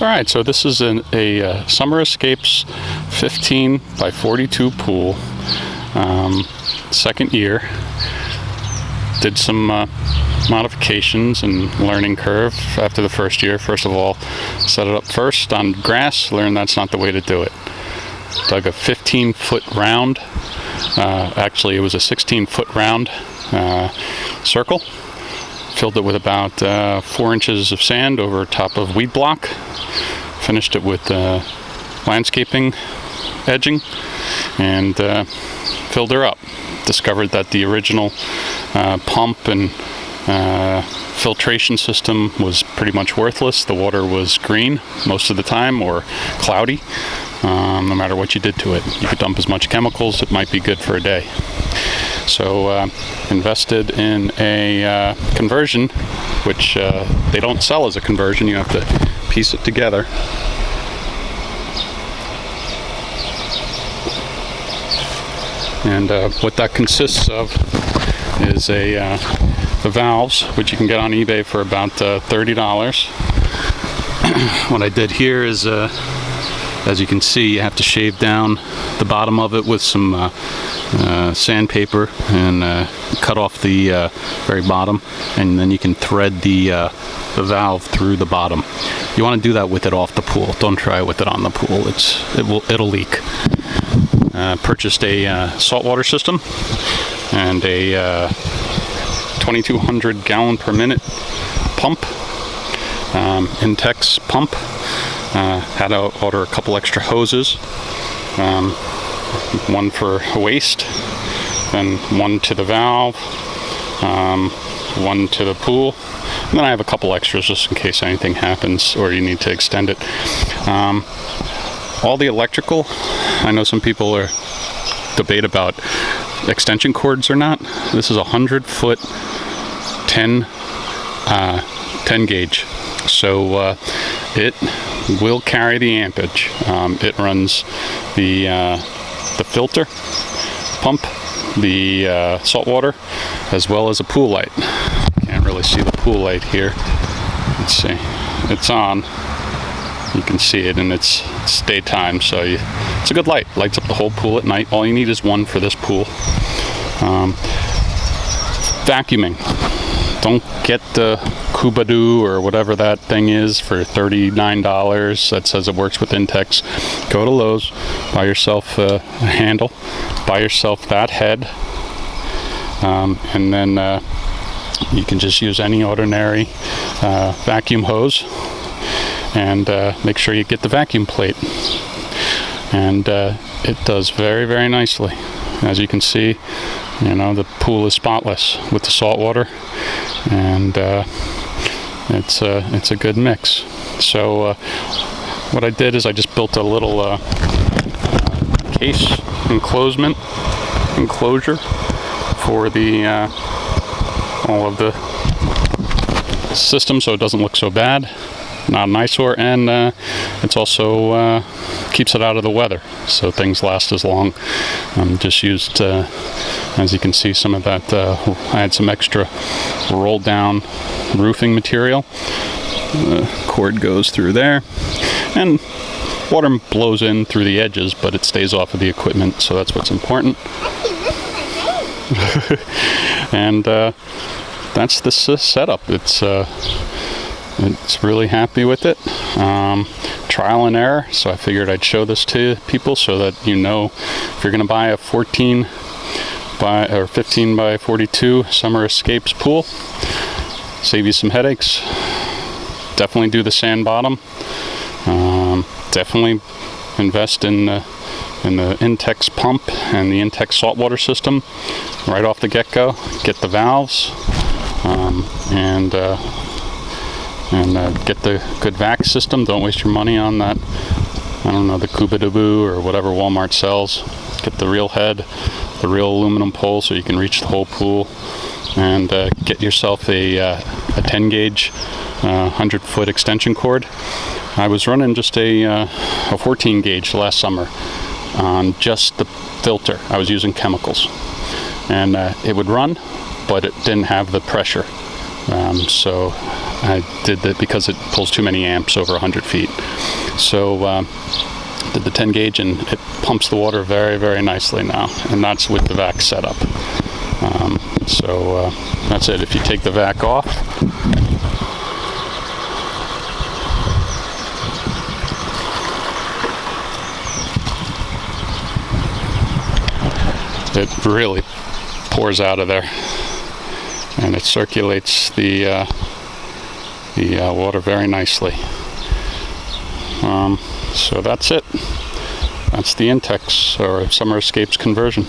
Alright, so this is a Summer Escapes 15 by 42 pool. Second year. Did some modifications and learning curve after the first year. First of all, set it up first on grass, learned that's not the way to do it. Dug a 15-foot round, actually it was a 16-foot round circle. Filled it with about 4 inches of sand over top of weed block. Finished it with landscaping edging and filled her up. Discovered that the original pump and filtration system was pretty much worthless. The water was green most of the time or cloudy. No matter what you did to it. You could dump as much chemicals, it might be good for a day. So invested in a conversion, which they don't sell as a conversion. You have to piece it together. And what that consists of is the valves, which you can get on eBay for about $30. What I did here is, as you can see, you have to shave down the bottom of it with some sandpaper and cut off the very bottom, and then you can thread the valve through the bottom. You want to do that with it off the pool. Don't try it with it on the pool. It'll leak. Purchased a saltwater system and a 2,200 gallon per minute pump, Intex pump. Had to order a couple extra hoses, one for waste, then one to the valve, one to the pool, and then I have a couple extras just in case anything happens or you need to extend it. All the electrical, I know some people debate about extension cords or not. This is a 100-foot 10 gauge, so it will carry the ampage. It runs the filter pump, the salt water, as well as a pool light. Can't really see the pool light here. Let's see, it's on. You can see it, and it's daytime, so it's a good light. Lights up the whole pool at night. All you need is one for this pool. Vacuuming. Don't get the Kubadoo or whatever that thing is for $39 that says it works with Intex. Go to Lowe's, buy yourself a handle, buy yourself that head, and then you can just use any ordinary vacuum hose, and make sure you get the vacuum plate. And it does very, very nicely. As you can see, you know, the pool is spotless with the salt water, and it's a good mix. So what I did is I just built a little case enclosure for the all of the system, so it doesn't look so bad. Not an eyesore, and it's also keeps it out of the weather, so things last as long. Just used, as you can see, some of that. I had some extra rolled down roofing material. The cord goes through there, and water blows in through the edges, but it stays off of the equipment, so that's what's important. And that's the setup. It's really happy with it. Trial and error, so I figured I'd show this to people so that you know if you're going to buy a 15 by 42 Summer Escapes pool, save you some headaches. Definitely do the sand bottom. Definitely invest in the Intex pump and the Intex saltwater system right off the get-go. Get the valves, and get the good vac system. Don't waste your money on that, I don't know, the Kubadoo or whatever Walmart sells. Get the real head, the real aluminum pole, so you can reach the whole pool, and get yourself a 10 gauge 100-foot extension cord. I was running just a 14 gauge last summer on just the filter. I was using chemicals, and it would run, but it didn't have the pressure So I did that because it pulls too many amps over 100 feet. So did the 10 gauge, and it pumps the water very, very nicely now, and that's with the vac setup. So that's it. If you take the vac off, it really pours out of there, and it circulates the water very nicely. So that's it. That's the Intex, or Summer Escapes conversion.